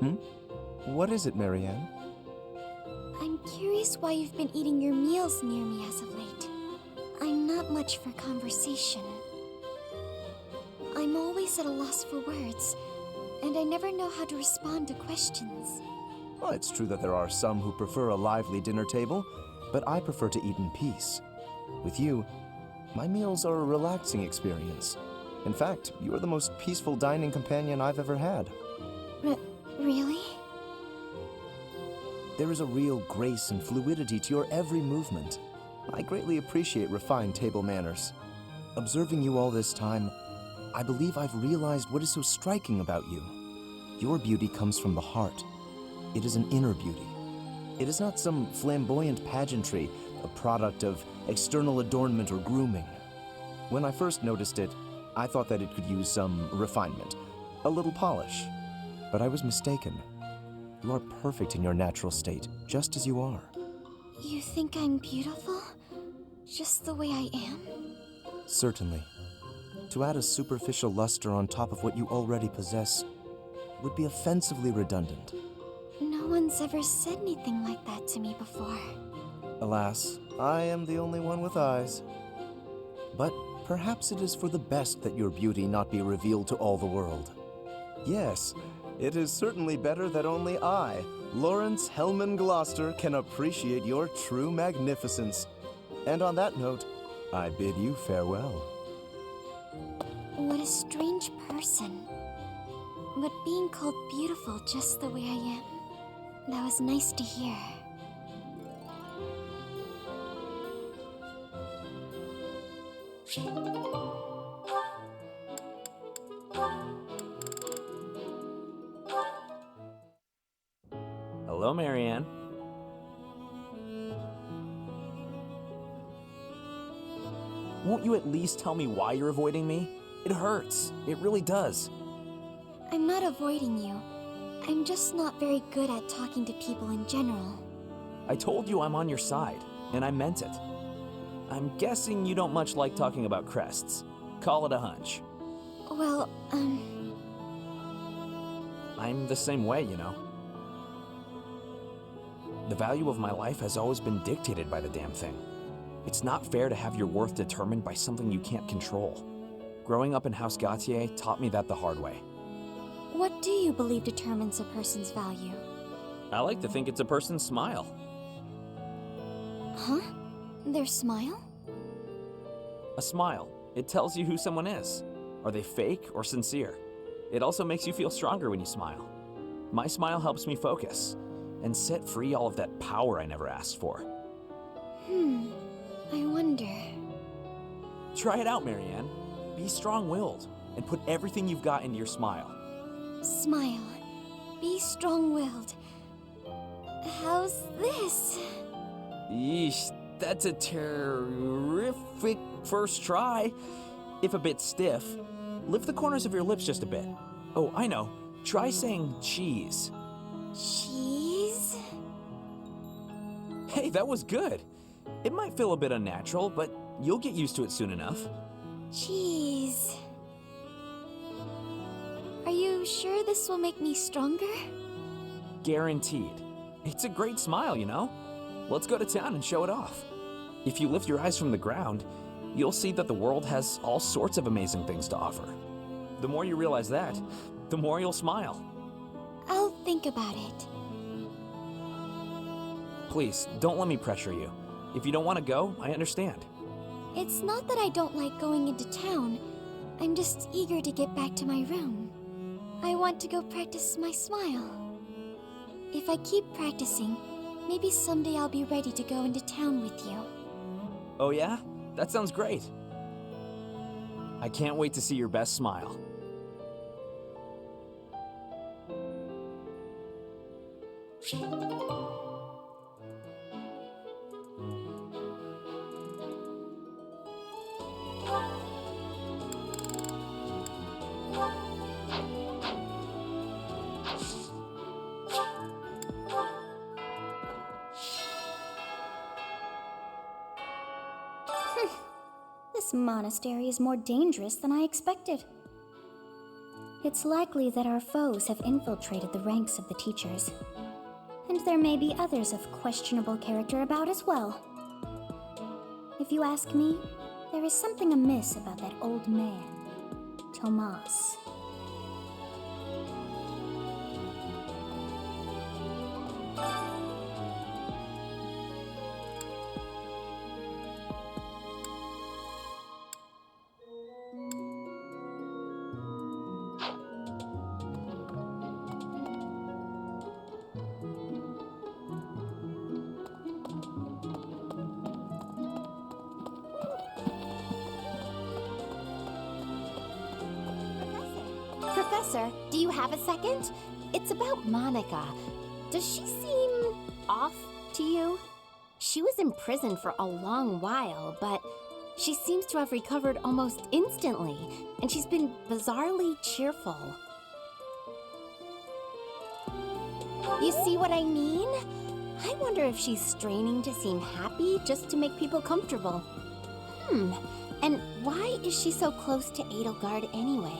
Hmm? What is it, Marianne? I'm curious why you've been eating your meals near me as of late. I'm not much for conversation. I'm always at a loss for words, and I never know how to respond to questions. Well, it's true that there are some who prefer a lively dinner table, but I prefer to eat in peace. With you, my meals are a relaxing experience. In fact, you are the most peaceful dining companion I've ever had. Really? There is a real grace and fluidity to your every movement. I greatly appreciate refined table manners. Observing you all this time, I believe I've realized what is so striking about you. Your beauty comes from the heart. It is an inner beauty. It is not some flamboyant pageantry, a product of external adornment or grooming. When I first noticed it, I thought that it could use some refinement, a little polish. But I was mistaken. You are perfect in your natural state, just as you are. You think I'm beautiful? Just the way I am? Certainly. To add a superficial luster on top of what you already possess would be offensively redundant. No one's ever said anything like that to me before. Alas, I am the only one with eyes. But perhaps it is for the best that your beauty not be revealed to all the world. Yes, it is certainly better that only I, Lawrence Hellman Gloucester, can appreciate your true magnificence. And on that note, I bid you farewell. What a strange person. But being called beautiful just the way I am, that was nice to hear. Hello, Marianne. Won't you at least tell me why you're avoiding me? It hurts. It really does. I'm not avoiding you. I'm just not very good at talking to people in general. I told you I'm on your side, and I meant it. I'm guessing you don't much like talking about crests. Call it a hunch. Well, I'm the same way, you know. The value of my life has always been dictated by the damn thing. It's not fair to have your worth determined by something you can't control. Growing up in House Gautier taught me that the hard way. What do you believe determines a person's value? I like to think it's a person's smile. Huh? Their smile? A smile. It tells you who someone is. Are they fake or sincere? It also makes you feel stronger when you smile. My smile helps me focus and set free all of that power I never asked for. I wonder. Try it out, Marianne. Be strong-willed and put everything you've got into your smile. Smile. Be strong-willed. How's this? Yeesh, that's a terrific first try. If a bit stiff, lift the corners of your lips just a bit. Oh, I know. Try saying cheese. Cheese? Hey, that was good. It might feel a bit unnatural, but you'll get used to it soon enough. Cheese. Are you sure this will make me stronger? Guaranteed. It's a great smile, you know? Let's go to town and show it off. If you lift your eyes from the ground, you'll see that the world has all sorts of amazing things to offer. The more you realize that, the more you'll smile. I'll think about it. Please, don't let me pressure you. If you don't want to go, I understand. It's not that I don't like going into town. I'm just eager to get back to my room. I want to go practice my smile. If I keep practicing, maybe someday I'll be ready to go into town with you. Oh yeah? That sounds great. I can't wait to see your best smile. This monastery is more dangerous than I expected. It's likely that our foes have infiltrated the ranks of the teachers. And there may be others of questionable character about as well. If you ask me, there is something amiss about that old man, Tomas. Professor, do you have a second? It's about Monica. Does she seem off to you? She was in prison for a long while, but she seems to have recovered almost instantly, and she's been bizarrely cheerful. You see what I mean? I wonder if she's straining to seem happy just to make people comfortable. And why is she so close to Edelgard anyway?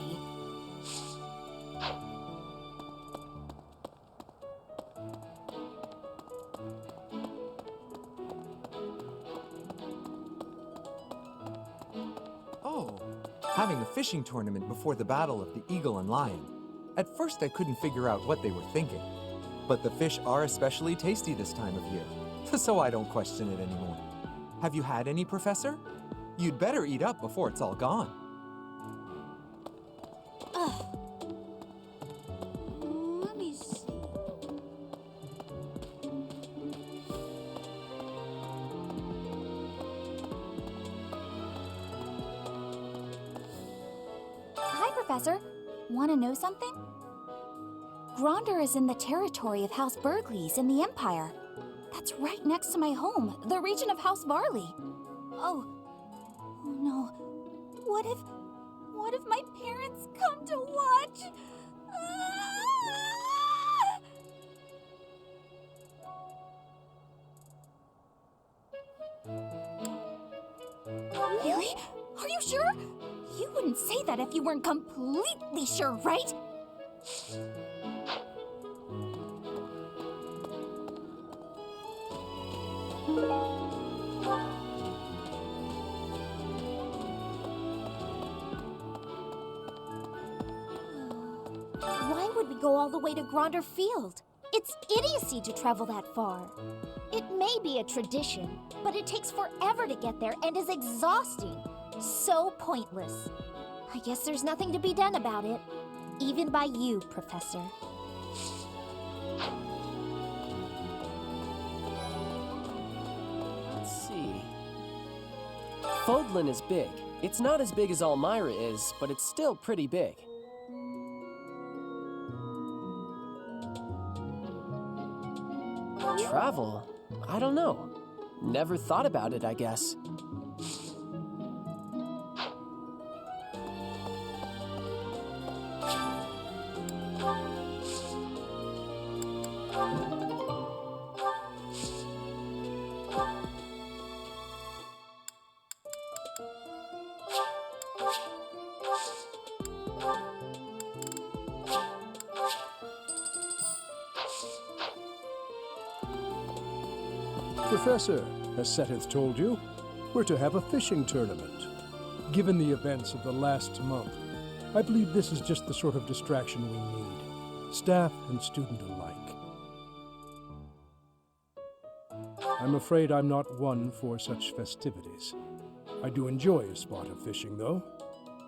Oh, having a fishing tournament before the Battle of the Eagle and Lion. At first I couldn't figure out what they were thinking. But the fish are especially tasty this time of year, so I don't question it anymore. Have you had any, Professor? You'd better eat up before it's all gone. Let me see. Hi, Professor. Want to know something? Gronder is in the territory of House Burgleys in the Empire. That's right next to my home, the region of House Varley. Oh no. What if my parents come to watch? Really? Are you sure? You wouldn't say that if you weren't completely sure, right? Why would we go all the way to Gronder Field? It's idiocy to travel that far. It may be a tradition, but it takes forever to get there and is exhausting. So pointless. I guess there's nothing to be done about it. Even by you, Professor. Let's see. Fodlan is big. It's not as big as Almyra is, but it's still pretty big. Travel? I don't know. Never thought about it, I guess. Professor, as Seteth told you, we're to have a fishing tournament. Given the events of the last month, I believe this is just the sort of distraction we need, staff and student alike. I'm afraid I'm not one for such festivities. I do enjoy a spot of fishing, though.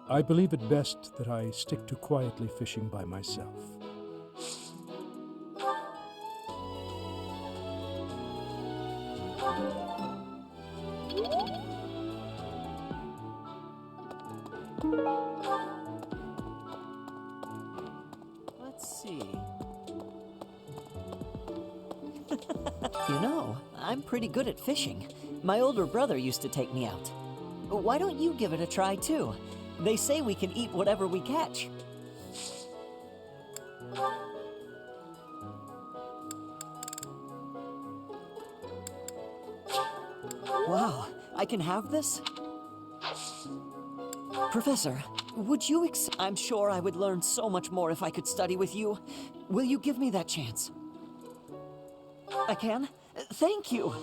I believe it best that I stick to quietly fishing by myself. Let's see. You know, I'm pretty good at fishing. My older brother used to take me out. Why don't you give it a try, too? They say we can eat whatever we catch. Wow, I can have this? Professor, would you I'm sure I would learn so much more if I could study with you. Will you give me that chance? I can? Thank you.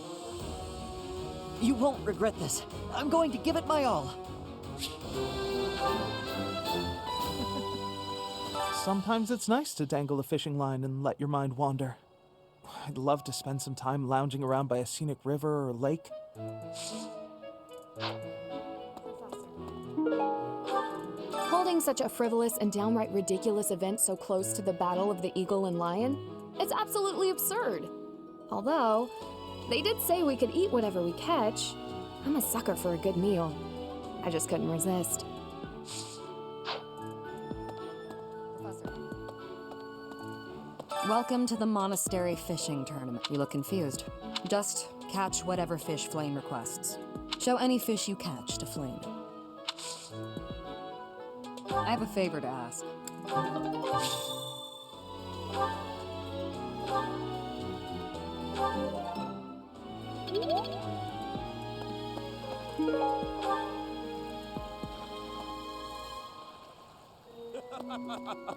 You won't regret this. I'm going to give it my all. Sometimes it's nice to dangle a fishing line and let your mind wander. I'd love to spend some time lounging around by a scenic river or lake. Holding such a frivolous and downright ridiculous event so close to the Battle of the Eagle and Lion? It's absolutely absurd. Although, they did say we could eat whatever we catch. I'm a sucker for a good meal. I just couldn't resist. Welcome to the Monastery fishing tournament. You look confused. Just catch whatever fish Flame requests. Show any fish you catch to Flame. I have a favor to ask.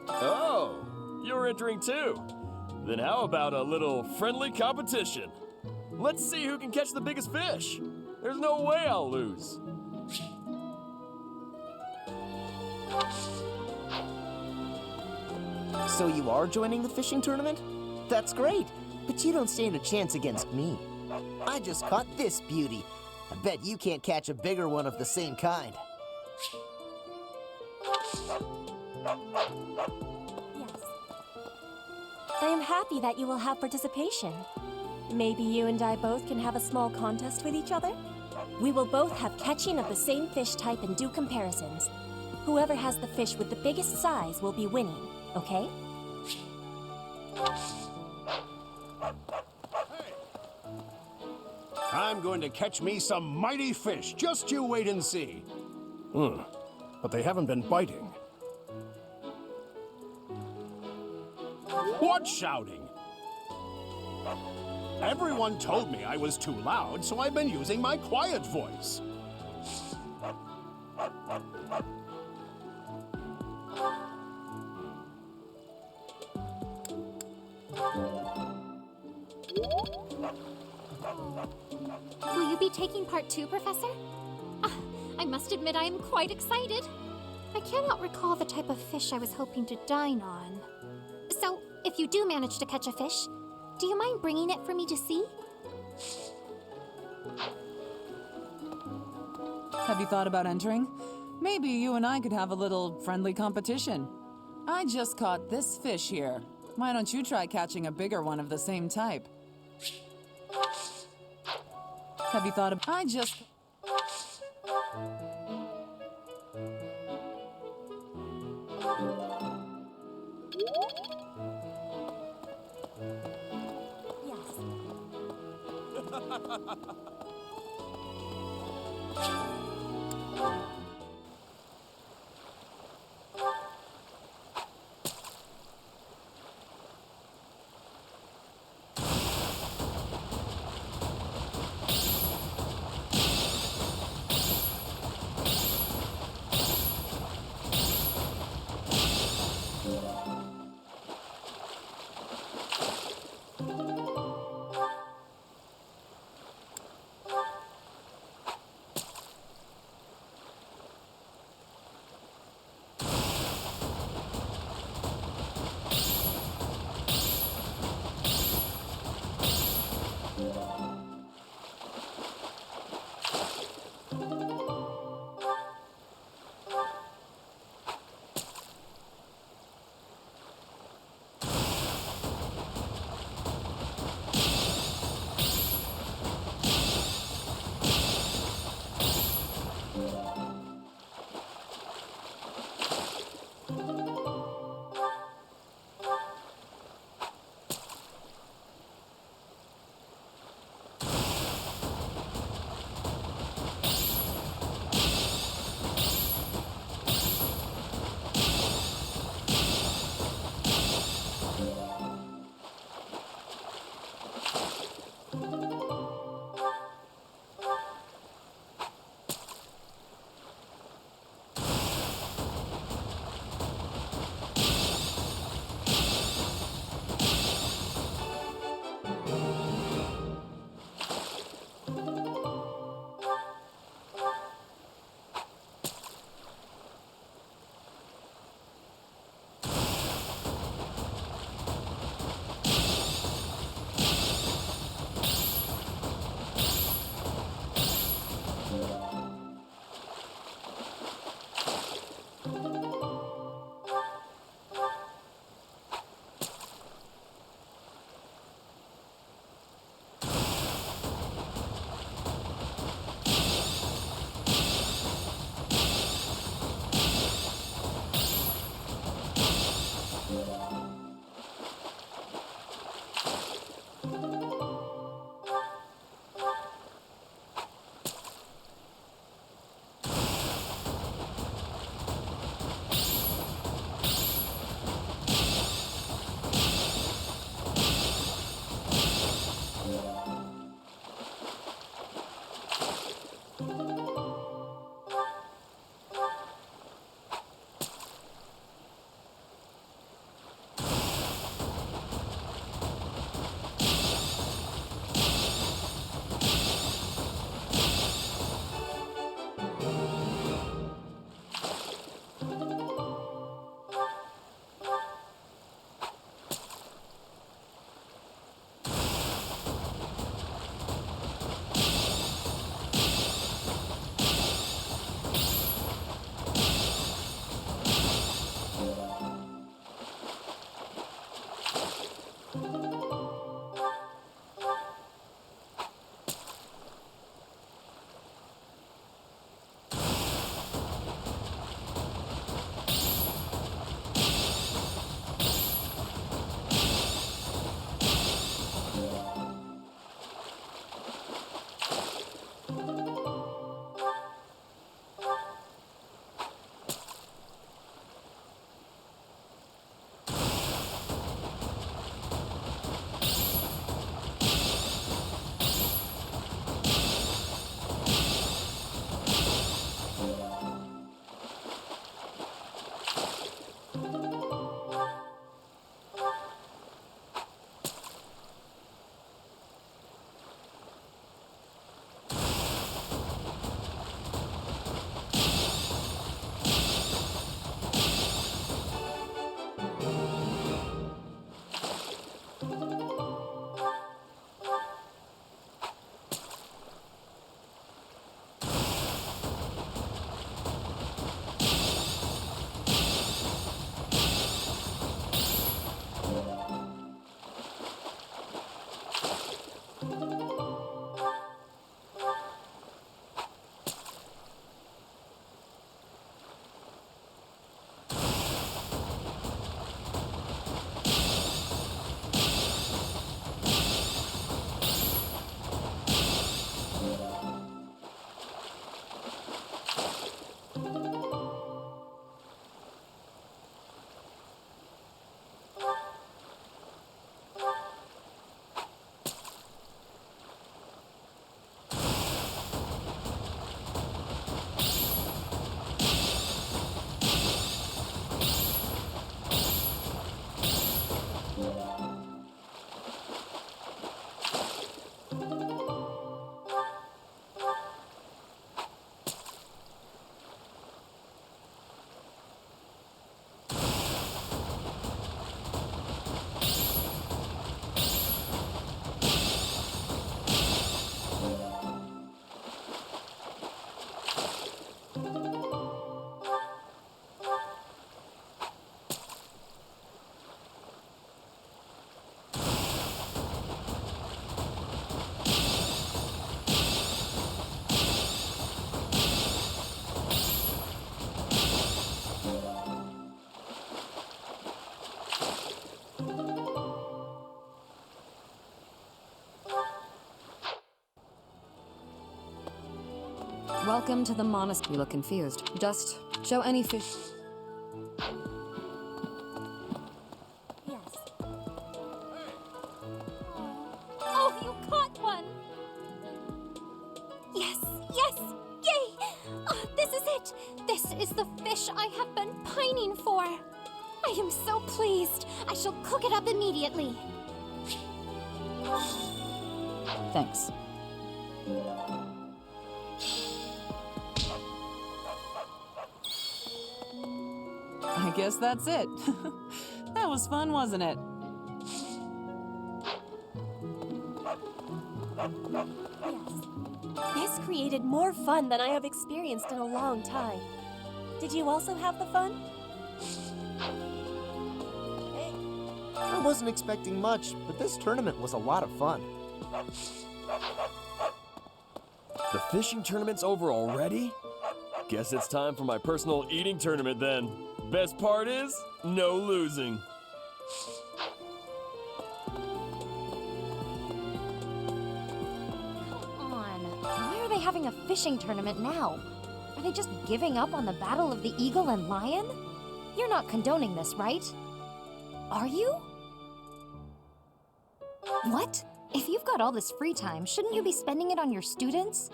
Oh, you're entering too. Then how about a little friendly competition? Let's see who can catch the biggest fish. There's no way I'll lose. So you are joining the fishing tournament? That's great, but you don't stand a chance against me. I just caught this beauty. I bet you can't catch a bigger one of the same kind. Yes. I am happy that you will have participation. Maybe you and I both can have a small contest with each other? We will both have catching of the same fish type and do comparisons. Whoever has the fish with the biggest size will be winning, okay? I'm going to catch me some mighty fish. Just you wait and see. But they haven't been biting. What shouting? Everyone told me I was too loud, so I've been using my quiet voice. Will you be taking part too, Professor? I must admit I am quite excited. I cannot recall the type of fish I was hoping to dine on. So, if you do manage to catch a fish, do you mind bringing it for me to see? Have you thought about entering? Maybe you and I could have a little friendly competition. I just caught this fish here. Why don't you try catching a bigger one of the same type? Have you thought of... I just... Welcome to the monastery. You look confused. Just show any fish. Yes. Oh, you caught one! Yes, yes! Yay! Oh, this is it! This is the fish I have been pining for! I am so pleased! I shall cook it up immediately! Thanks. I guess that's it. That was fun, wasn't it? Yes. This created more fun than I have experienced in a long time. Did you also have the fun? I wasn't expecting much, but this tournament was a lot of fun. The fishing tournament's over already? Guess it's time for my personal eating tournament then. Best part is, no losing. Come on. Why are they having a fishing tournament now? Are they just giving up on the Battle of the Eagle and Lion? You're not condoning this, right? Are you? What? If you've got all this free time, shouldn't you be spending it on your students?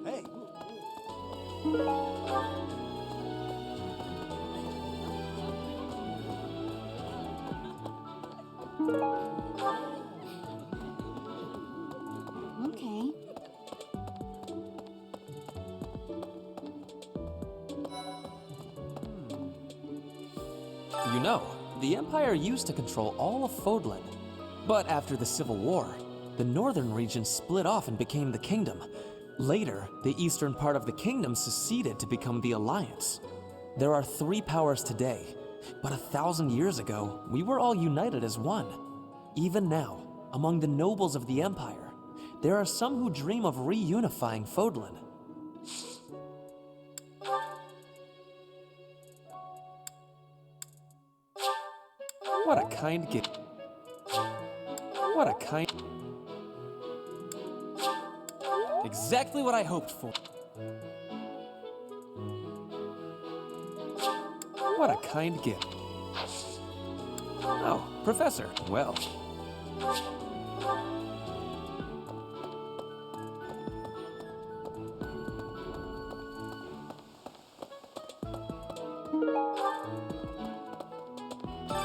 Hey! Okay. You know, the Empire used to control all of Fodlan. But after the Civil War, the northern region split off and became the Kingdom. Later, the eastern part of the Kingdom seceded to become the Alliance. There are 3 powers today, but 1,000 years ago, we were all united as one. Even now, among the nobles of the Empire, there are some who dream of reunifying Fodlan. What a kind gift. What a kind... Exactly what I hoped for. What a kind gift. Oh, Professor, well...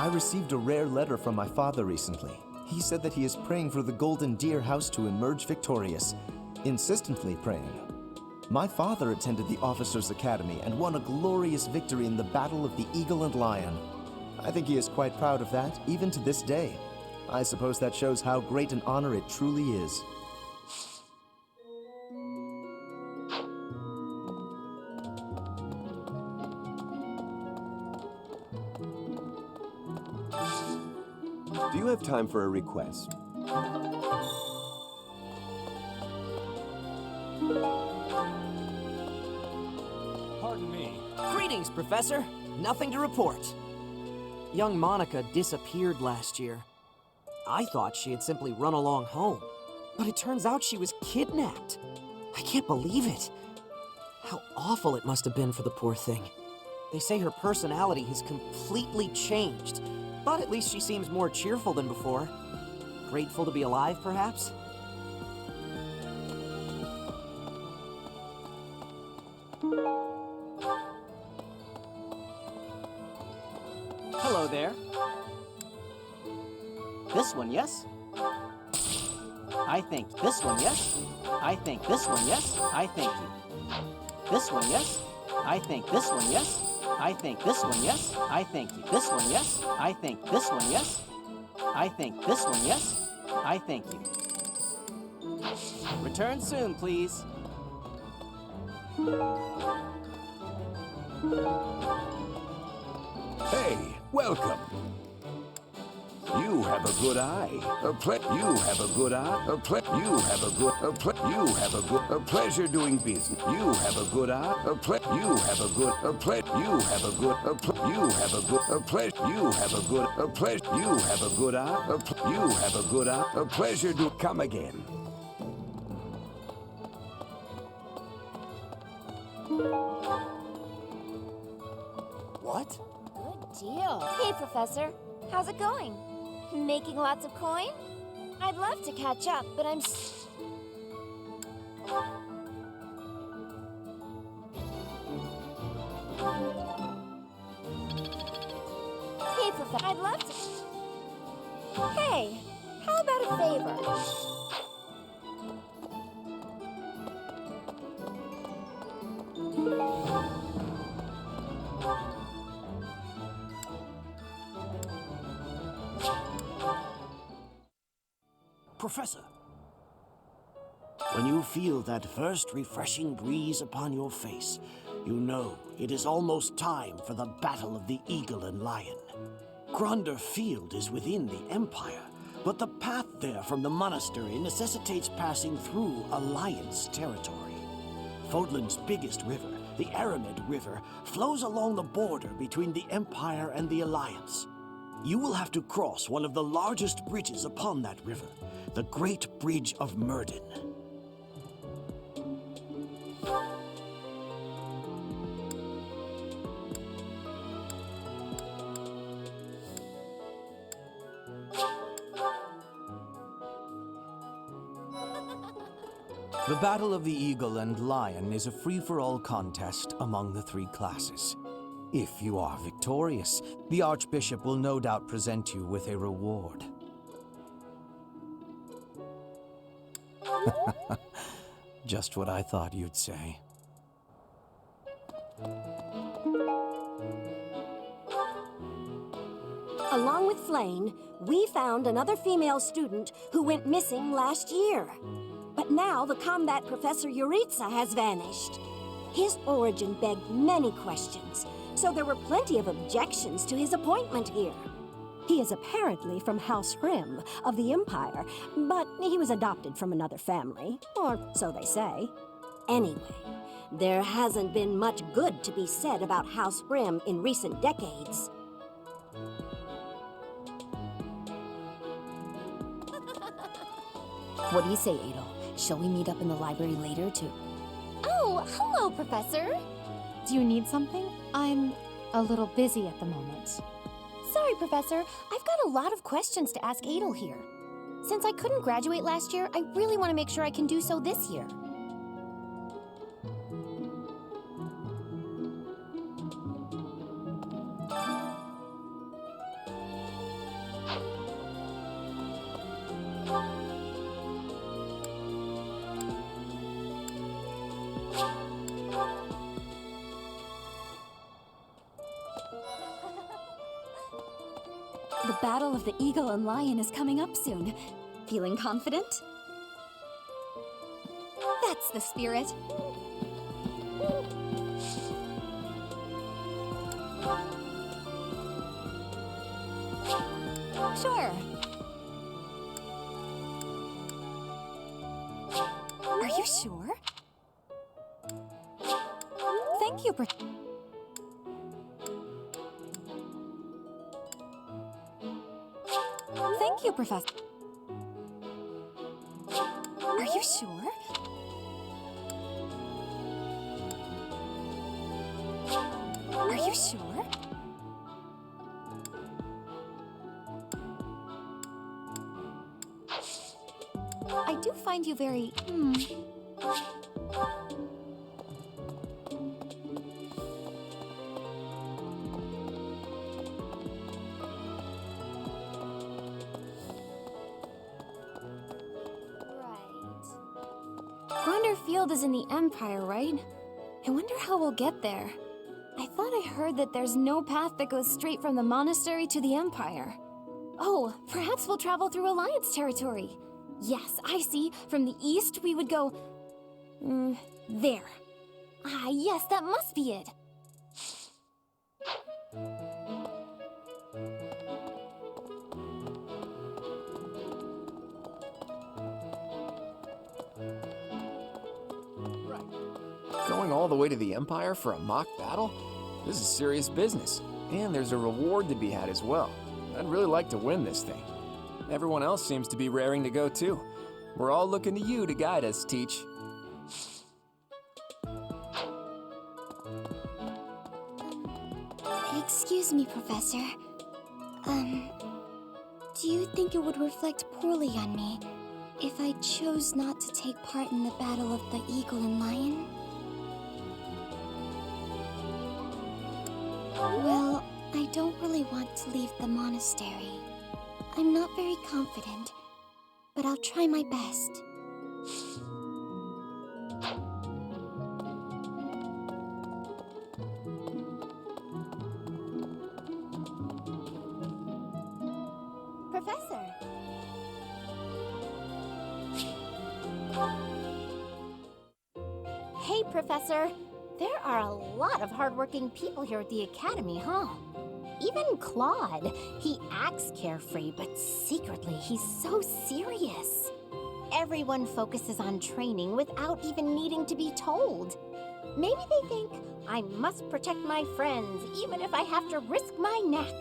I received a rare letter from my father recently. He said that he is praying for the Golden Deer House to emerge victorious, insistently praying. My father attended the Officers' Academy and won a glorious victory in the Battle of the Eagle and Lion. I think he is quite proud of that, even to this day. I suppose that shows how great an honor it truly is. Do you have time for a request? Pardon me. Greetings, Professor. Nothing to report. Young Monica disappeared last year. I thought she had simply run along home, but it turns out she was kidnapped. I can't believe it. How awful it must have been for the poor thing. They say her personality has completely changed, but at least she seems more cheerful than before. Grateful to be alive, perhaps? Hello there. This one, yes? I think this one, yes? I think this one, yes? I think you. This one, yes? I think this one, yes? I think this one, yes? I think you. This one, yes? I think this one, yes? I think this one, yes? I thank you. Return soon, please. Hey, welcome. You have a good eye. You have a good eye. You have a good. You have a good. A pleasure doing business. You have a good eye. You have a good. You have a good. You have a good. You have a good. You have a good eye. You have a good eye. A pleasure do. Come again. What? Good deal. Hey, Professor. How's it going? Making lots of coin? I'd love to catch up, but I'm... Hey, Professor. I'd love to... Hey, how about a favor? Professor. When you feel that first refreshing breeze upon your face, you know it is almost time for the Battle of the Eagle and Lion. Gronder Field is within the Empire, but the path there from the monastery necessitates passing through Alliance territory. Fodlan's biggest river, the Aramid River, flows along the border between the Empire and the Alliance. You will have to cross one of the largest bridges upon that river, the Great Bridge of Myrden. The Battle of the Eagle and Lion is a free-for-all contest among the three classes. If you are victorious, the Archbishop will no doubt present you with a reward. Just what I thought you'd say. Along with Flane, we found another female student who went missing last year. But now the combat professor Yuritsa has vanished. His origin begged many questions, so there were plenty of objections to his appointment here. He is apparently from House Hrim of the Empire, but he was adopted from another family, or so they say. Anyway, there hasn't been much good to be said about House Hrim in recent decades. What do you say, Adel? Shall we meet up in the library later to... Oh, hello, Professor. Do you need something? I'm a little busy at the moment. Sorry, Professor. I've got a lot of questions to ask Adel here. Since I couldn't graduate last year, I really want to make sure I can do so this year. The Battle of the Eagle and Lion is coming up soon. Feeling confident? That's the spirit. Sure. Are you sure? Thank you, Thank you, Professor. Are you sure? Are you sure? I do find you very, Field is in the Empire, right? I wonder how we'll get there. I thought I heard that there's no path that goes straight from the Monastery to the Empire. Oh, perhaps we'll travel through Alliance territory. Yes, I see. From the east, we would go... there. Ah, yes, that must be it. Going all the way to the Empire for a mock battle? This is serious business, and there's a reward to be had as well. I'd really like to win this thing. Everyone else seems to be raring to go too. We're all looking to you to guide us, Teach. Excuse me, Professor. Do you think it would reflect poorly on me if I chose not to take part in the Battle of the Eagle and Lion? Well, I don't really want to leave the monastery. I'm not very confident, but I'll try my best. Professor! Professor. There are a lot of hardworking people here at the Academy, huh? Even Claude. He acts carefree, but secretly he's so serious. Everyone focuses on training without even needing to be told. Maybe they think, I must protect my friends, even if I have to risk my neck.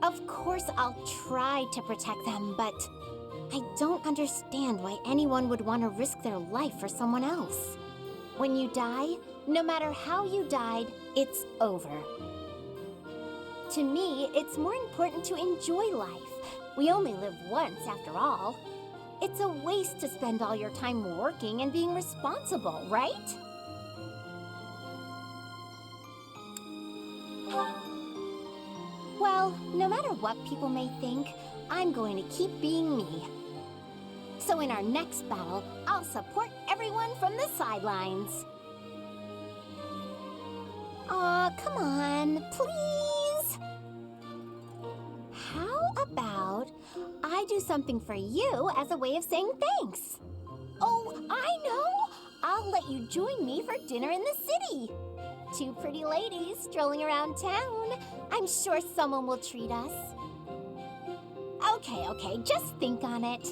Of course I'll try to protect them, but I don't understand why anyone would want to risk their life for someone else. When you die, no matter how you died, it's over. To me, it's more important to enjoy life. We only live once, after all. It's a waste to spend all your time working and being responsible, right? Well, no matter what people may think, I'm going to keep being me. So in our next battle, I'll support everyone from the sidelines. Aw, come on, please! How about I do something for you as a way of saying thanks? Oh, I know! I'll let you join me for dinner in the city. Two pretty ladies strolling around town. I'm sure someone will treat us. Okay, just think on it.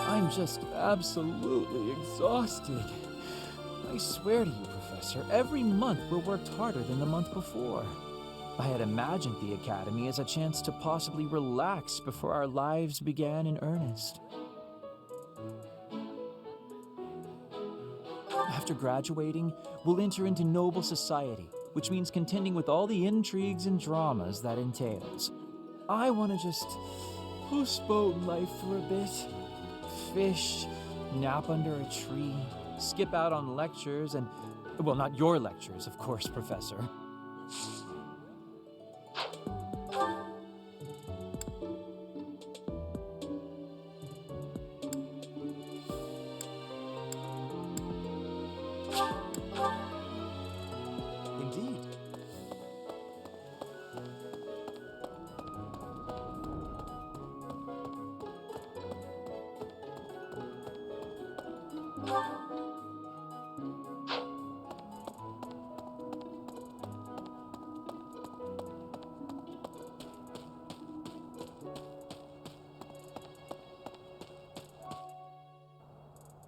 I'm just absolutely exhausted. I swear to you, Professor, every month we're worked harder than the month before. I had imagined the Academy as a chance to possibly relax before our lives began in earnest. After graduating, we'll enter into noble society, which means contending with all the intrigues and dramas that entails. I want to just postpone life for a bit. Fish, nap under a tree, skip out on lectures and... well, not your lectures, of course, Professor. Indeed.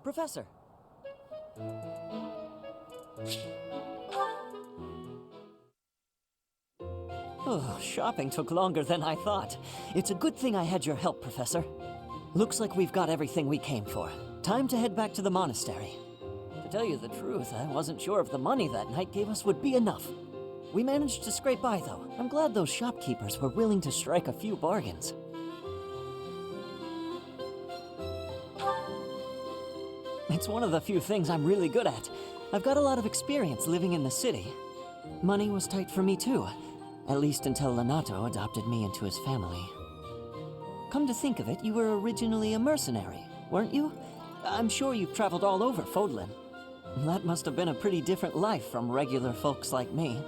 Professor. Oh, shopping took longer than I thought. It's a good thing I had your help, Professor. Looks like we've got everything we came for. Time to head back to the monastery. To tell you the truth, I wasn't sure if the money that knight gave us would be enough. We managed to scrape by, though. I'm glad those shopkeepers were willing to strike a few bargains. It's one of the few things I'm really good at. I've got a lot of experience living in the city. Money was tight for me too, at least until Lenato adopted me into his family. Come to think of it, you were originally a mercenary, weren't you? I'm sure you've traveled all over Fodlan. That must have been a pretty different life from regular folks like me.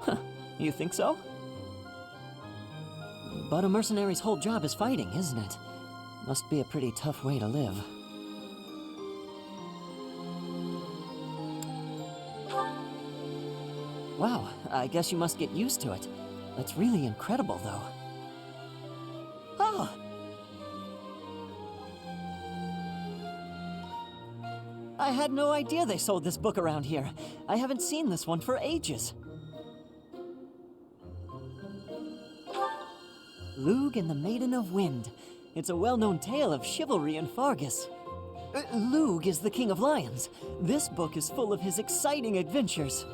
Huh, you think so? But a mercenary's whole job is fighting, isn't it? Must be a pretty tough way to live. Wow, I guess you must get used to it. That's really incredible, though. Oh! I had no idea they sold this book around here. I haven't seen this one for ages. Lug and the Maiden of Wind. It's a well-known tale of chivalry in Fargus. Lug is the King of Lions. This book is full of his exciting adventures.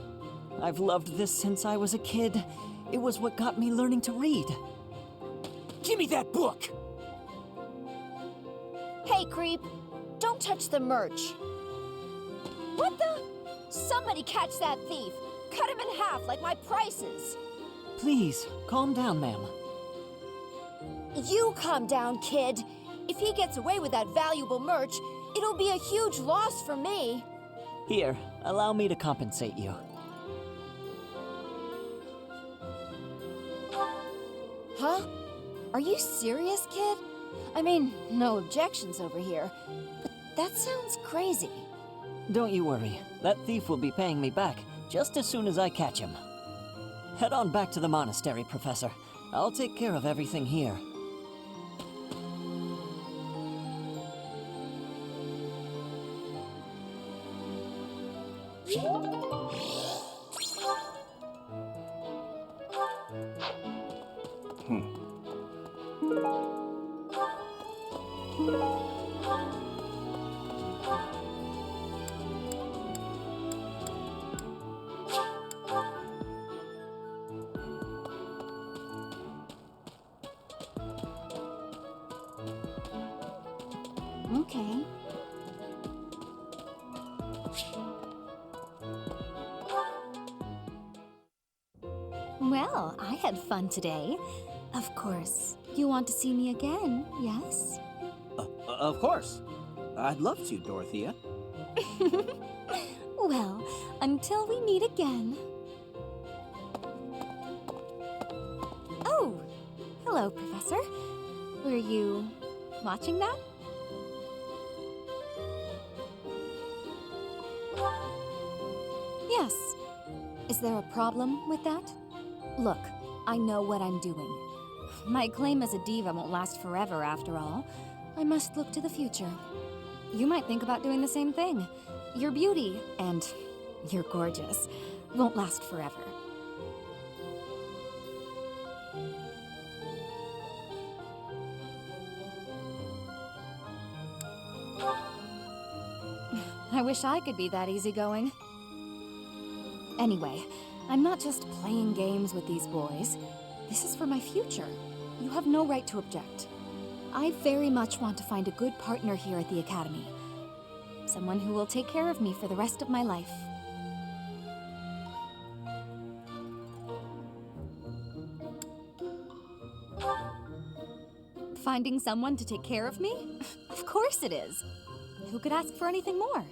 I've loved this since I was a kid. It was what got me learning to read. Give me that Look! Hey, creep! Don't touch the merch! What the? Somebody catch that thief! Cut him in half like my prices! Please, calm down, ma'am. You calm down, kid. If he gets away with that valuable merch, it'll be a huge loss for me. Here, allow me to compensate you. Huh? Are you serious, kid? I mean, no objections over here, but that sounds crazy. Don't you worry. That thief will be paying me back just as soon as I catch him. Head on back to the monastery, Professor. I'll take care of everything here. Okay. Well, I had fun today. Of course. You want to see me again, yes? Of course. I'd love to, Dorothea. Well, until we meet again. Oh, hello, Professor. Were you watching that? Yes. Is there a problem with that? Look, I know what I'm doing. My claim as a diva won't last forever, after all. I must look to the future. You might think about doing the same thing. Your beauty, and you're gorgeous, won't last forever. I wish I could be that easygoing. Anyway, I'm not just playing games with these boys. This is for my future. You have no right to object. I very much want to find a good partner here at the Academy. Someone who will take care of me for the rest of my life. Finding someone to take care of me? Of course it is. Who could ask for anything more?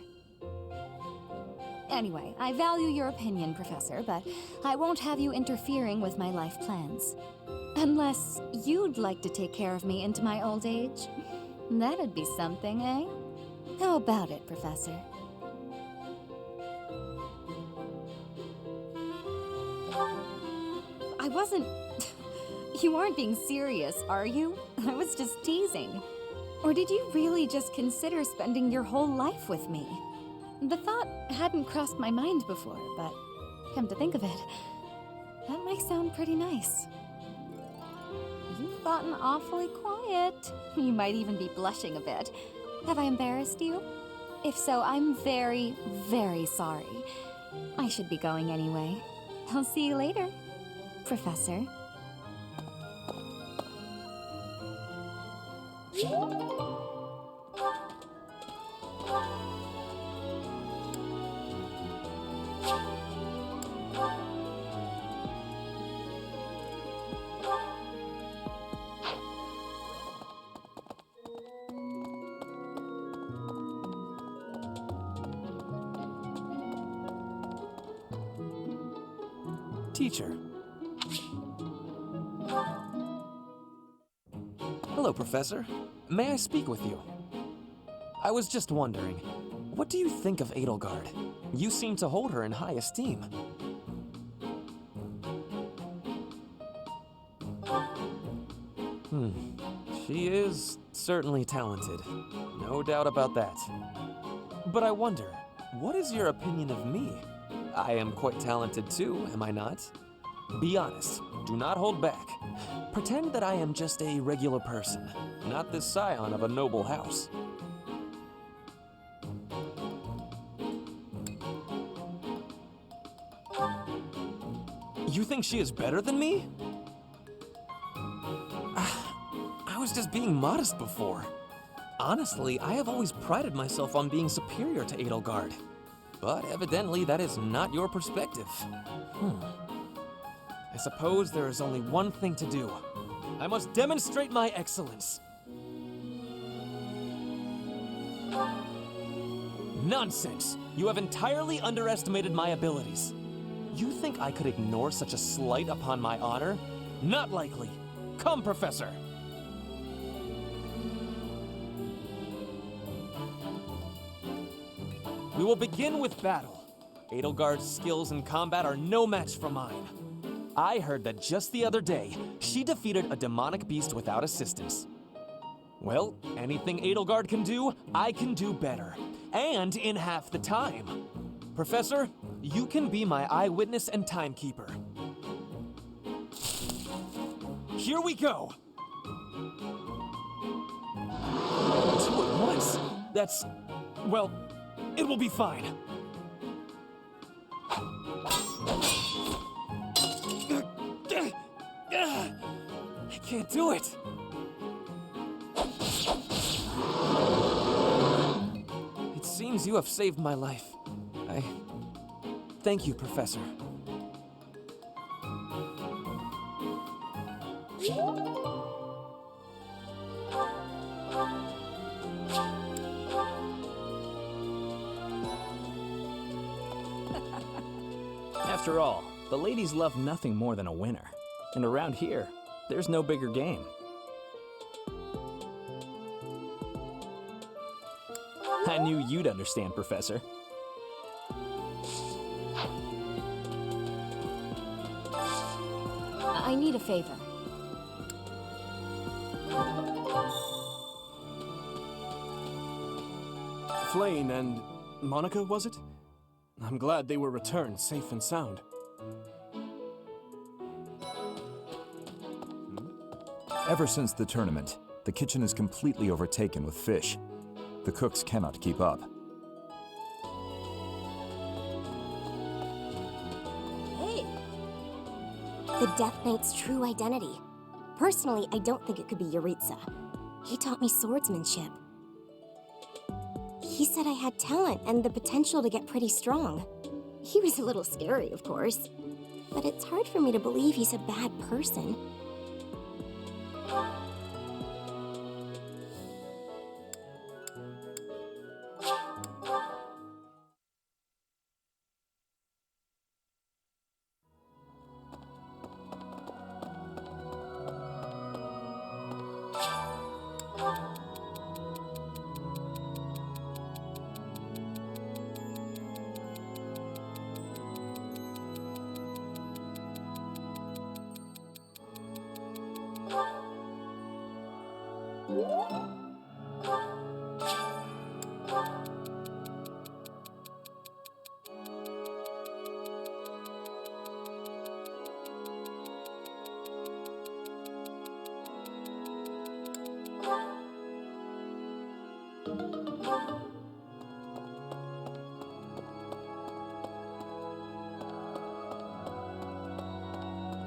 Anyway, I value your opinion, Professor, but I won't have you interfering with my life plans. Unless you'd like to take care of me into my old age. That'd be something, eh? How about it, Professor? I wasn't... You aren't being serious, are you? I was just teasing. Or did you really just consider spending your whole life with me? The thought hadn't crossed my mind before, but come to think of it, that might sound pretty nice. You've gotten awfully quiet. You might even be blushing a bit. Have I embarrassed you? If so, I'm very, very sorry. I should be going anyway. I'll see you later, Professor. Teacher. Hello, Professor. May I speak with you? I was just wondering, what do you think of Edelgard? You seem to hold her in high esteem. She is certainly talented. No doubt about that. But I wonder, what is your opinion of me? I am quite talented too, am I not? Be honest, do not hold back. Pretend that I am just a regular person, not the scion of a noble house. You think she is better than me? I was just being modest before. Honestly, I have always prided myself on being superior to Edelgard. But evidently, that is not your perspective. I suppose there is only one thing to do. I must demonstrate my excellence. Nonsense! You have entirely underestimated my abilities. You think I could ignore such a slight upon my honor? Not likely. Come, Professor! We will begin with battle. Edelgard's skills in combat are no match for mine. I heard that just the other day, she defeated a demonic beast without assistance. Well, anything Edelgard can do, I can do better. And in half the time. Professor, you can be my eyewitness and timekeeper. Here we go! 2 at once? That's... well, it will be fine. I can't do it. It seems you have saved my life. Thank you, Professor. After all, the ladies love nothing more than a winner. And around here, there's no bigger game. I knew you'd understand, Professor. I need a favor. Flayn and Monica, was it? I'm glad they were returned safe and sound. Ever since the tournament, the kitchen is completely overtaken with fish. The cooks cannot keep up. Hey! The Death Knight's true identity. Personally, I don't think it could be Yuritsa. He taught me swordsmanship. He said I had talent and the potential to get pretty strong. He was a little scary, of course. But it's hard for me to believe he's a bad person.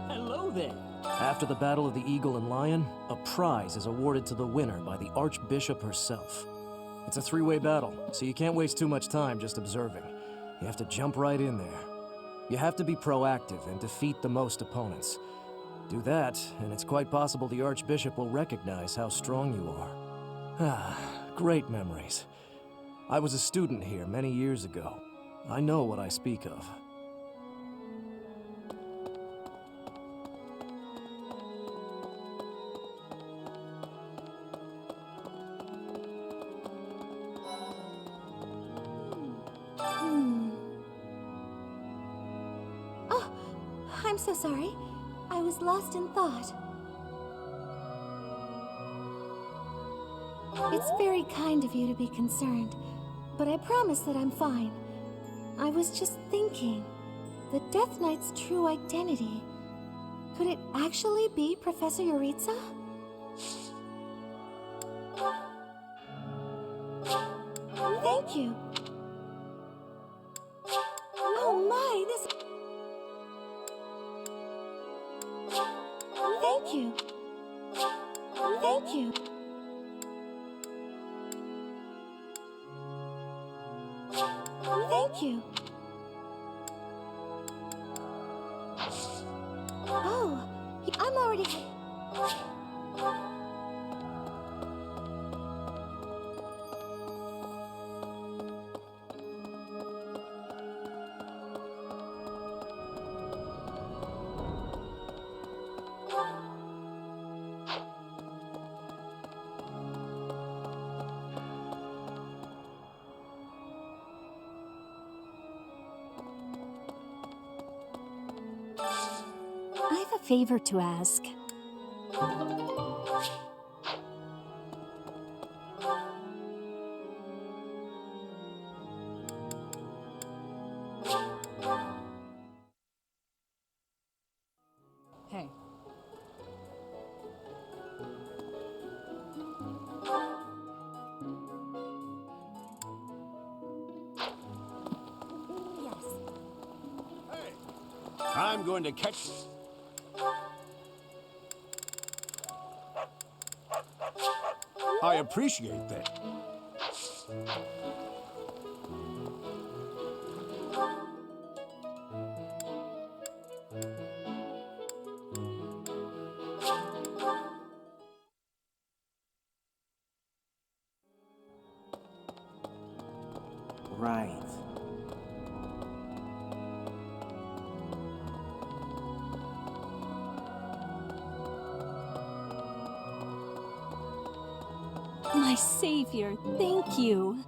Hello there. After the Battle of the Eagle and Lion, a prize is awarded to the winner by the Archbishop herself. It's a 3-way battle, so you can't waste too much time just observing. You have to jump right in there. You have to be proactive and defeat the most opponents. Do that, and it's quite possible the Archbishop will recognize how strong you are. Ah, great memories. I was a student here many years ago. I know what I speak of. Oh, I'm so sorry. I was lost in thought. It's very kind of you to be concerned, but I promise that I'm fine. I was just thinking, the Death Knight's true identity. Could it actually be Professor Yuritsa? Thank you. Oh my, this... Thank you. Thank you. Thank you. Oh, I'm already... I have a favor to ask. Hey. I'm going to catch... I appreciate that. Right. My savior, thank you.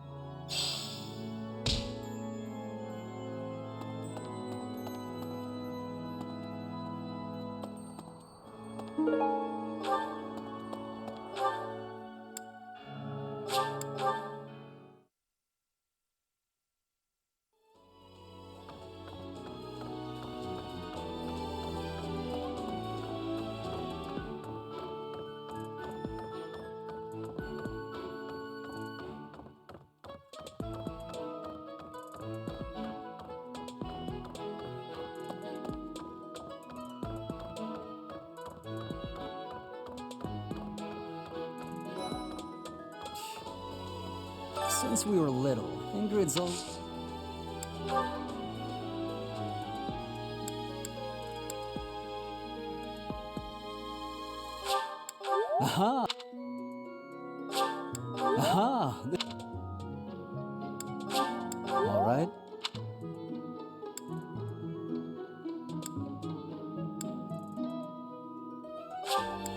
Since we were little, Ingrid's old... Aha! Aha! All right.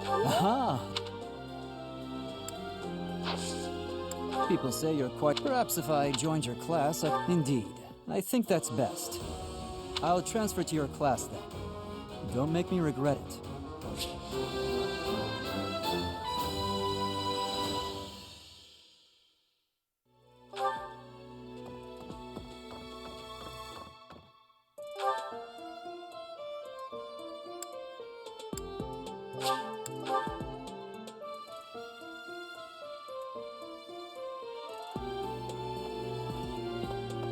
Aha! People say you're quite... Perhaps if I joined your class, Indeed. I think that's best. I'll transfer to your class then. Don't make me regret it.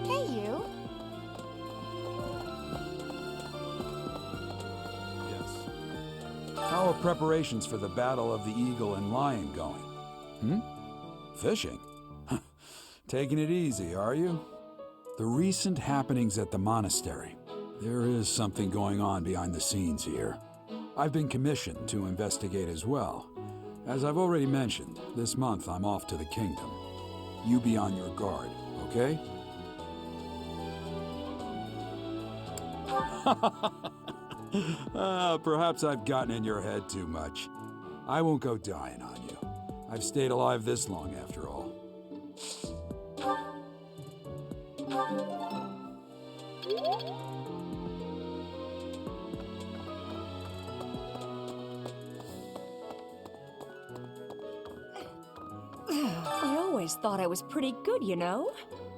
Hey, you. How are preparations for the Battle of the Eagle and Lion going? Fishing? Taking it easy, are you? The recent happenings at the Monastery. There is something going on behind the scenes here. I've been commissioned to investigate as well. As I've already mentioned, this month I'm off to the kingdom. You be on your guard, okay? Perhaps I've gotten in your head too much. I won't go dying on you. I've stayed alive this long after all. I always thought I was pretty good, you know?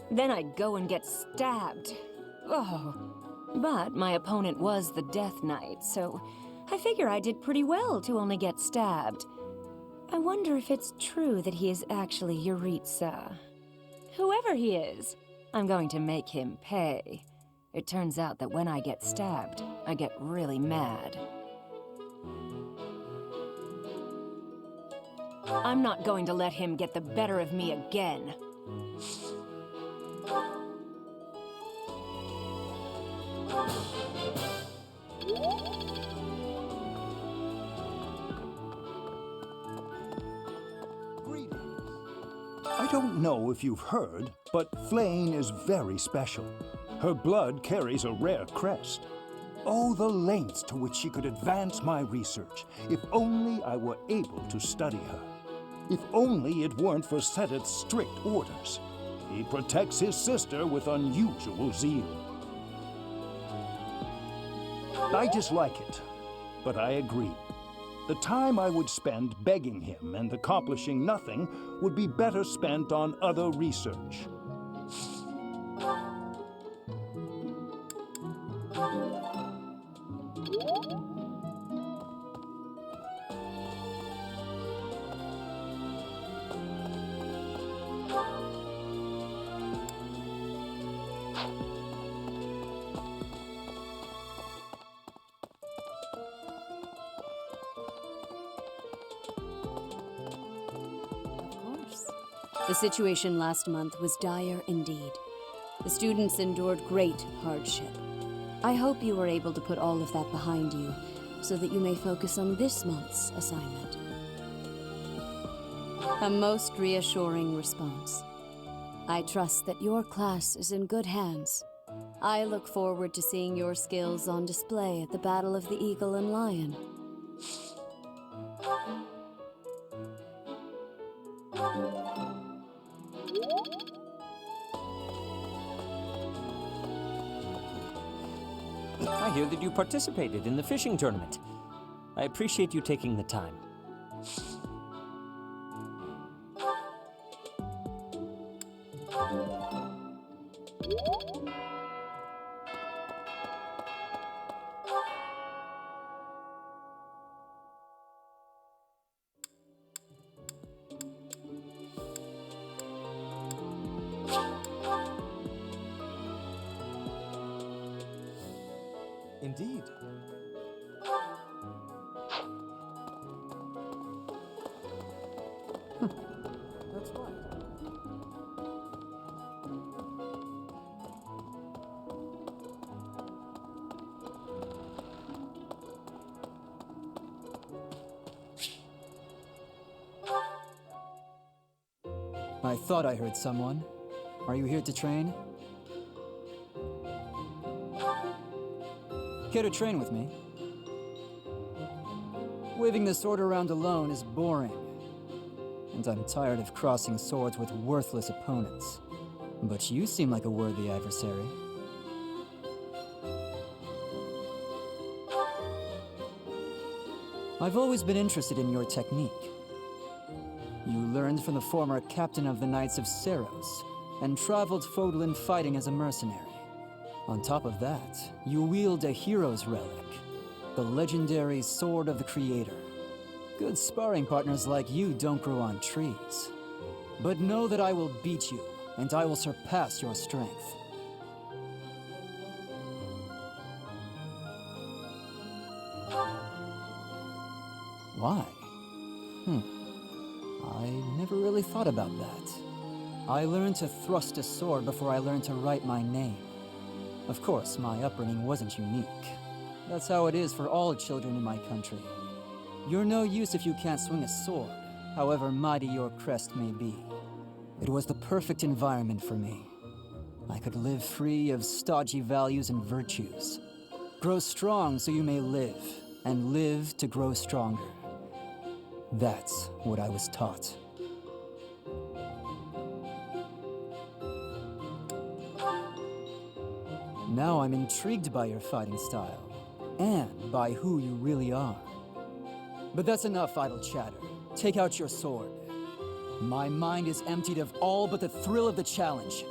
Then I'd go and get stabbed. Oh. But my opponent was the Death Knight, so I figure I did pretty well to only get stabbed. I wonder if it's true that he is actually Yuritsa. Whoever he is, I'm going to make him pay. It turns out that when I get stabbed, I get really mad. I'm not going to let him get the better of me again. I don't know if you've heard, but Flame is very special. Her blood carries a rare crest. Oh, the lengths to which she could advance my research, if only I were able to study her. If only it weren't for Seteth's strict orders. He protects his sister with unusual zeal. I dislike it, but I agree. The time I would spend begging him and accomplishing nothing would be better spent on other research. The situation last month was dire indeed. The students endured great hardship. I hope you were able to put all of that behind you, so that you may focus on this month's assignment. A most reassuring response. I trust that your class is in good hands. I look forward to seeing your skills on display at the Battle of the Eagle and Lion. I hear that you participated in the fishing tournament. I appreciate you taking the time. Indeed. That's right. I thought I heard someone. Are you here to train? Care to train with me? Waving the sword around alone is boring. And I'm tired of crossing swords with worthless opponents. But you seem like a worthy adversary. I've always been interested in your technique. You learned from the former captain of the Knights of Seros, and traveled Fodlan fighting as a mercenary. On top of that, you wield a hero's relic, the legendary Sword of the Creator. Good sparring partners like you don't grow on trees. But know that I will beat you, and I will surpass your strength. Why? I never really thought about that. I learned to thrust a sword before I learned to write my name. Of course, my upbringing wasn't unique. That's how it is for all children in my country. You're no use if you can't swing a sword, however mighty your crest may be. It was the perfect environment for me. I could live free of stodgy values and virtues. Grow strong so you may live, and live to grow stronger. That's what I was taught. Now I'm intrigued by your fighting style, and by who you really are. But that's enough idle chatter. Take out your sword. My mind is emptied of all but the thrill of the challenge.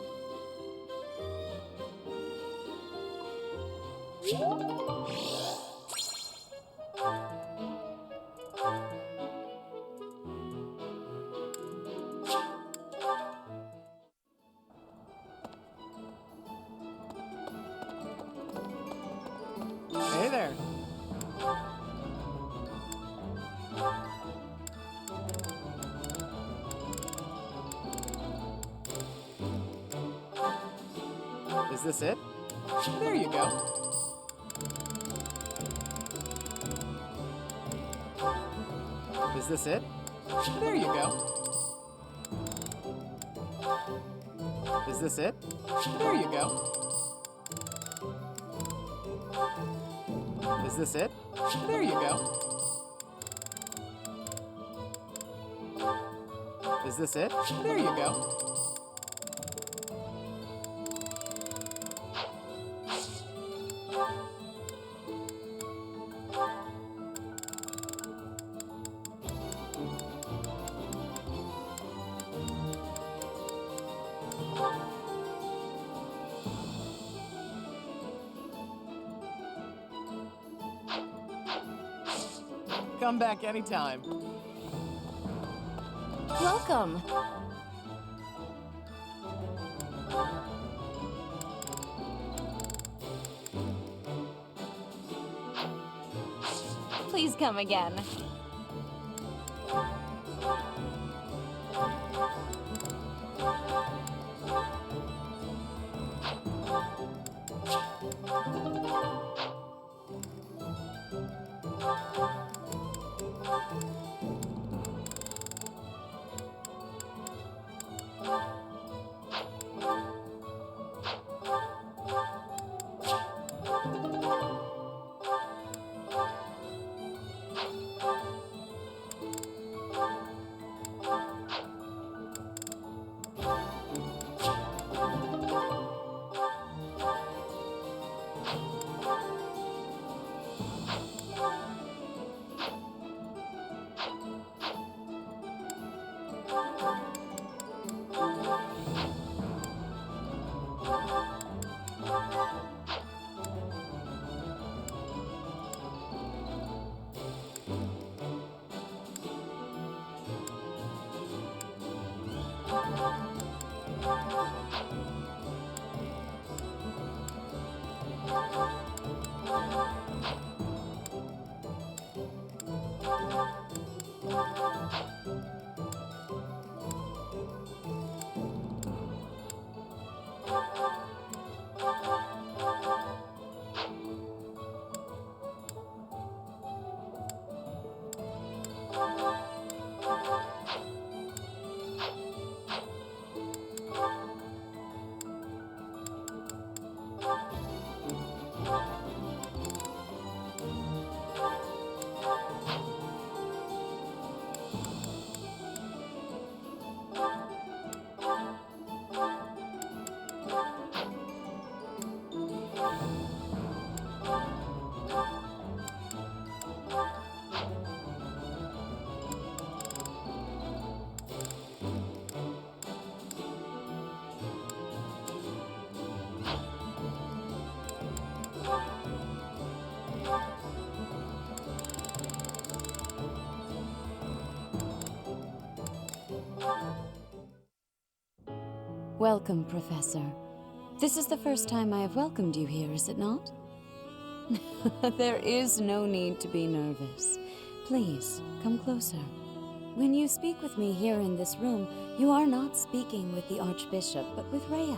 Hey there. Is this it? There you go. Is this it? There you go. Is this it? There you go. Is this it? There you go. Is this it? There you go. Come back anytime. Welcome. Please come again. Welcome, Professor. This is the first time I have welcomed you here, is it not? There is no need to be nervous. Please, come closer. When you speak with me here in this room, you are not speaking with the Archbishop, but with Rhea.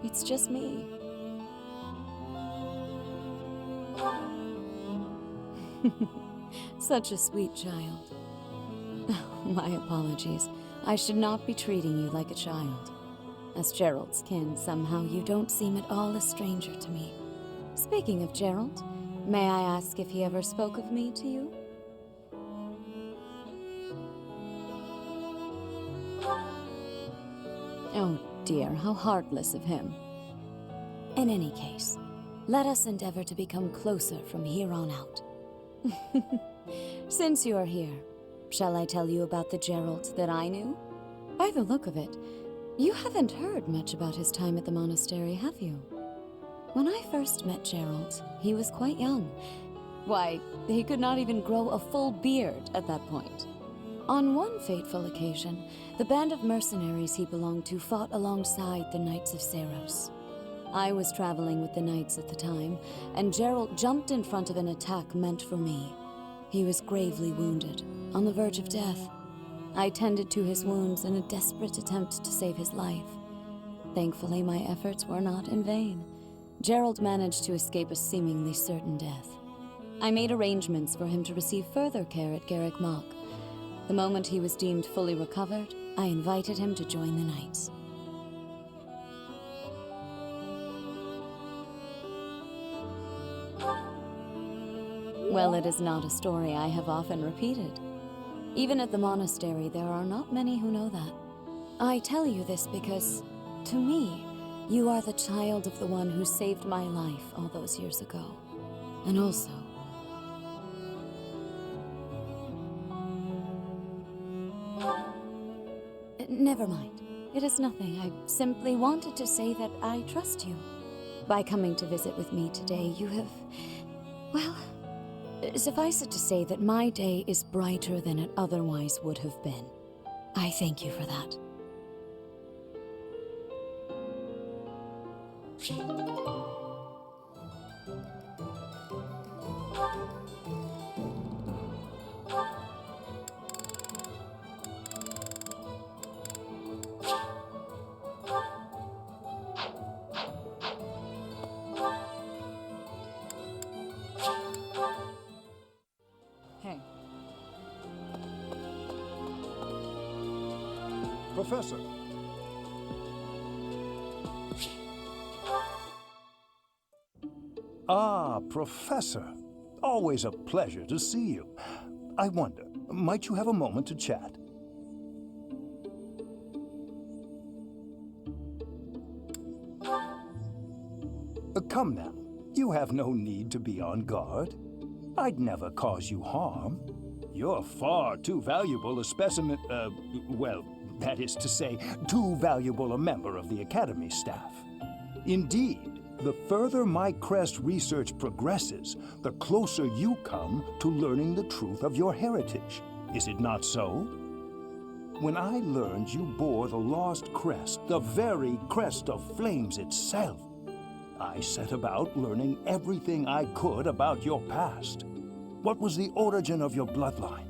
It's just me. Such a sweet child. My apologies. I should not be treating you like a child. As Gerald's kin, somehow you don't seem at all a stranger to me. Speaking of Gerald, may I ask if he ever spoke of me to you? Oh dear, how heartless of him. In any case, let us endeavor to become closer from here on out. Since you are here, shall I tell you about the Gerald that I knew? By the look of it, you haven't heard much about his time at the monastery, have you? When I first met Gerald, he was quite young. Why, he could not even grow a full beard at that point. On one fateful occasion, the band of mercenaries he belonged to fought alongside the Knights of Seros. I was traveling with the Knights at the time, and Gerald jumped in front of an attack meant for me. He was gravely wounded, on the verge of death. I tended to his wounds in a desperate attempt to save his life. Thankfully, my efforts were not in vain. Gerald managed to escape a seemingly certain death. I made arrangements for him to receive further care at Garrick Mach. The moment he was deemed fully recovered, I invited him to join the Knights. Well, it is not a story I have often repeated. Even at the monastery, there are not many who know that. I tell you this because, to me, you are the child of the one who saved my life all those years ago. And also, never mind. It is nothing. I simply wanted to say that I trust you. By coming to visit with me today, you have... well, suffice it to say that my day is brighter than it otherwise would have been. I thank you for that. Hey. Professor. Ah, Professor. Always a pleasure to see you. I wonder, might you have a moment to chat? Come now. You have no need to be on guard. I'd never cause you harm. You're far too valuable a specimen, well, that is to say, too valuable a member of the Academy staff. Indeed, the further my crest research progresses, the closer you come to learning the truth of your heritage. Is it not so? When I learned you bore the lost crest, the very crest of flames itself, I set about learning everything I could about your past. What was the origin of your bloodline?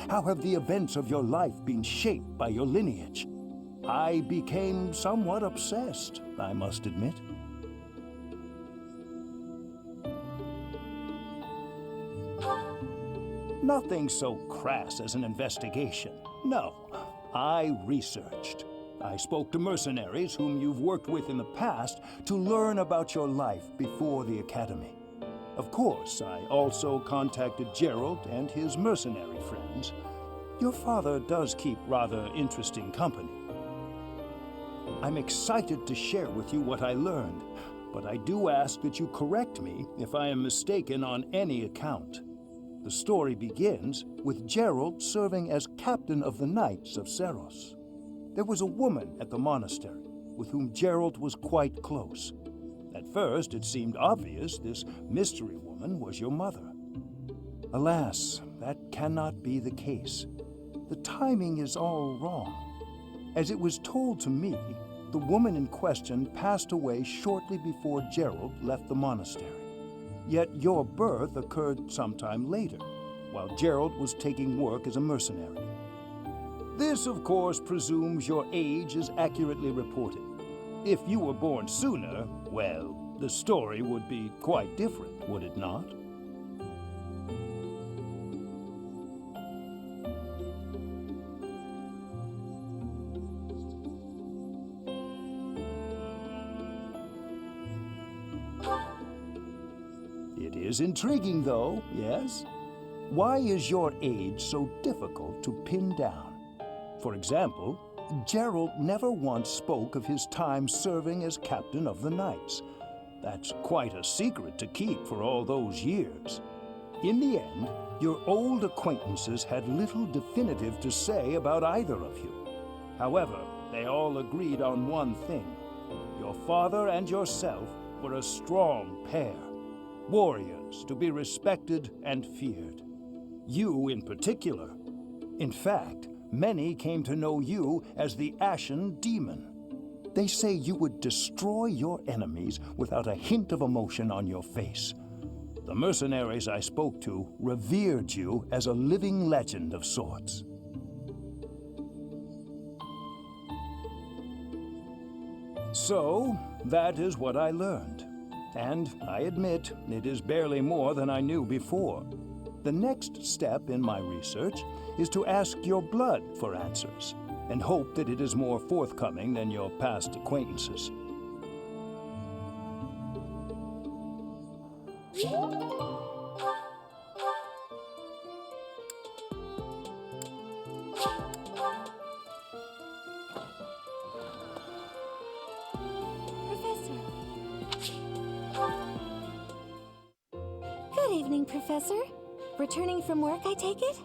How have the events of your life been shaped by your lineage? I became somewhat obsessed, I must admit. Nothing so crass as an investigation. No, I researched. I spoke to mercenaries whom you've worked with in the past to learn about your life before the Academy. Of course, I also contacted Gerald and his mercenary friends. Your father does keep rather interesting company. I'm excited to share with you what I learned, but I do ask that you correct me if I am mistaken on any account. The story begins with Gerald serving as captain of the Knights of Seros. There was a woman at the monastery with whom Gerald was quite close. At first, it seemed obvious this mystery woman was your mother. Alas, that cannot be the case. The timing is all wrong. As it was told to me, the woman in question passed away shortly before Gerald left the monastery. Yet your birth occurred sometime later, while Gerald was taking work as a mercenary. This, of course, presumes your age is accurately reported. If you were born sooner, well, the story would be quite different, would it not? It is intriguing, though, yes? Why is your age so difficult to pin down? For example, Gerald never once spoke of his time serving as captain of the Knights. That's quite a secret to keep for all those years. In the end, your old acquaintances had little definitive to say about either of you. However, they all agreed on one thing. Your father and yourself were a strong pair. Warriors to be respected and feared. You in particular. In fact, many came to know you as the Ashen Demon. They say you would destroy your enemies without a hint of emotion on your face. The mercenaries I spoke to revered you as a living legend of sorts. So, that is what I learned. And I admit, it is barely more than I knew before. The next step in my research is to ask your blood for answers, and hope that it is more forthcoming than your past acquaintances. Good evening, Professor. Returning from work, I take it?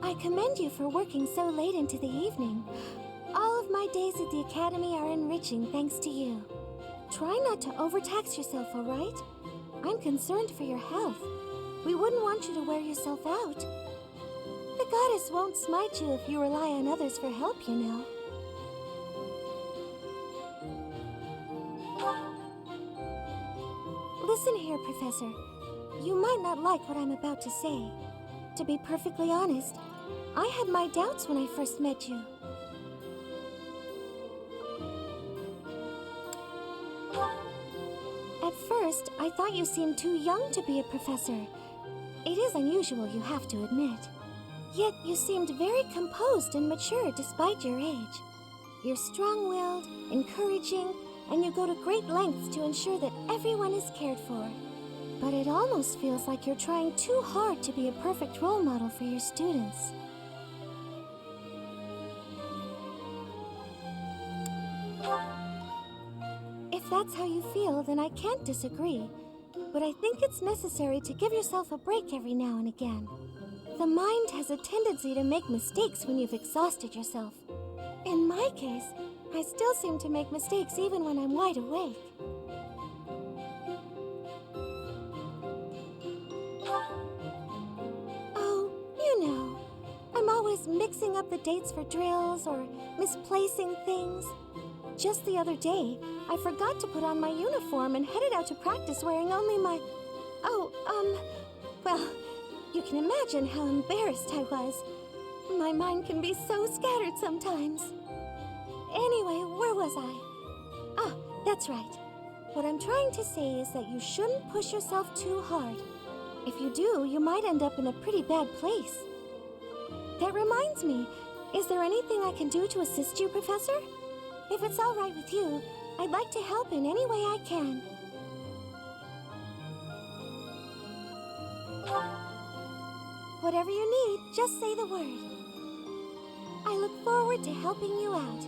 I commend you for working so late into the evening. All of my days at the Academy are enriching thanks to you. Try not to overtax yourself, all right? I'm concerned for your health. We wouldn't want you to wear yourself out. The goddess won't smite you if you rely on others for help, you know. Listen here, Professor. You might not like what I'm about to say. To be perfectly honest, I had my doubts when I first met you. At first, I thought you seemed too young to be a professor. It is unusual, you have to admit. Yet you seemed very composed and mature despite your age. You're strong-willed, encouraging, and you go to great lengths to ensure that everyone is cared for. But it almost feels like you're trying too hard to be a perfect role model for your students. If that's how you feel, then I can't disagree. But I think it's necessary to give yourself a break every now and again. The mind has a tendency to make mistakes when you've exhausted yourself. In my case, I still seem to make mistakes even when I'm wide awake. Oh, you know, I'm always mixing up the dates for drills or misplacing things. Just the other day, I forgot to put on my uniform and headed out to practice wearing only my... well, you can imagine how embarrassed I was. My mind can be so scattered sometimes. Anyway, where was I? Ah, that's right. What I'm trying to say is that you shouldn't push yourself too hard. If you do, you might end up in a pretty bad place. That reminds me, is there anything I can do to assist you, Professor? If it's all right with you, I'd like to help in any way I can. Whatever you need, just say the word. I look forward to helping you out.